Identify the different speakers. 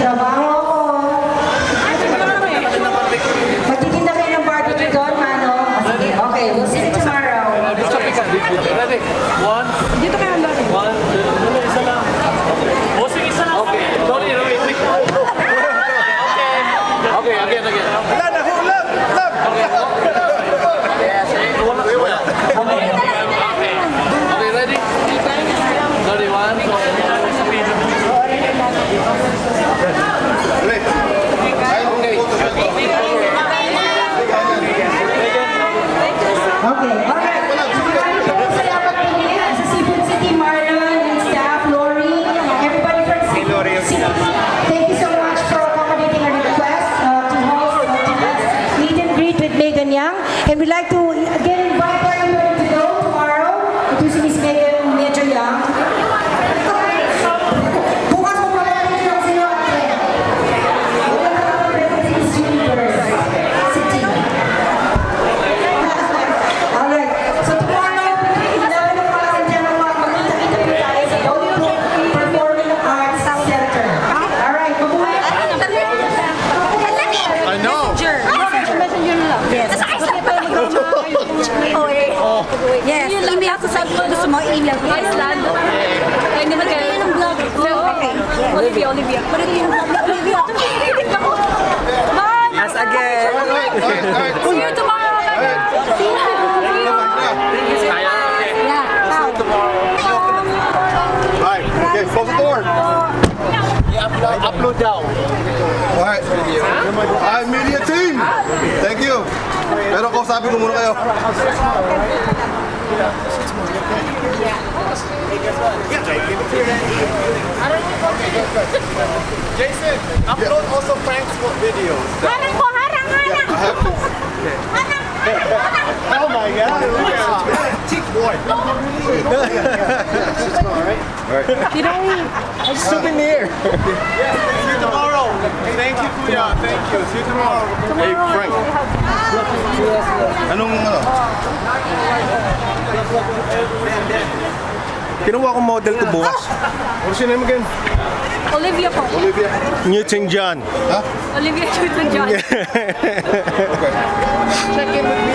Speaker 1: trabaho ako. Magtitinda kayo ng barbecue doon, Mano? Sige, okay, we'll see you tomorrow.
Speaker 2: Ready? One.
Speaker 3: Dito kayo ang dami.
Speaker 2: One, two, isa lang. Bossing, isa lang. Okay. Sorry, wait. Okay, again.
Speaker 4: Wala na, hulam!
Speaker 2: Okay, ready? Ready, one, two,
Speaker 1: Okay, alright. Maraming po salamat po din sa Cebu City, Marlon and staff, Lori, everybody from Cebu City. Thank you so much for accommodating our request to host today's meet and greet with Megan Young. And we'd like to again invite everybody to go tomorrow to see Miss Megan Medyo Young. Bukas mo pala rin yung sino ate. Miss Universe City. Alright, so tomorrow, between 11 o'clock and 10 o'clock, magkita-kita po tayo sa ADOBO Performing Arts Center. Alright, mabuhay.
Speaker 4: I know!
Speaker 3: Messenger na lang. Yes. Yes. Email ko sabi ko gusto mo, email ko. Yes, lalo. Ay, hindi ba kayo ng vlog? Okay. Olivia. Olivia. Bye!
Speaker 5: Yes, again.
Speaker 3: See you tomorrow. See you. Yeah.
Speaker 4: Alright, okay, close the door.
Speaker 2: upload down.
Speaker 4: Alright. Alright, media team! Thank you! Pero kausapin ko muna kayo.
Speaker 6: Jason, upload also Frank's videos.
Speaker 3: Harang ko, harang.
Speaker 4: I have to.
Speaker 6: Oh my God! Cheek boy.
Speaker 5: Souvenir.
Speaker 6: See you tomorrow. Thank you, Kuya. Thank you. See you tomorrow.
Speaker 4: Hey, Frank. Anong ano?
Speaker 5: Kinuha kong model ko bukas.
Speaker 4: What's your name again?
Speaker 3: Olivia po.
Speaker 4: Olivia.
Speaker 5: Newton John.
Speaker 3: Olivia Newton-John.
Speaker 4: Okay. Check in with me.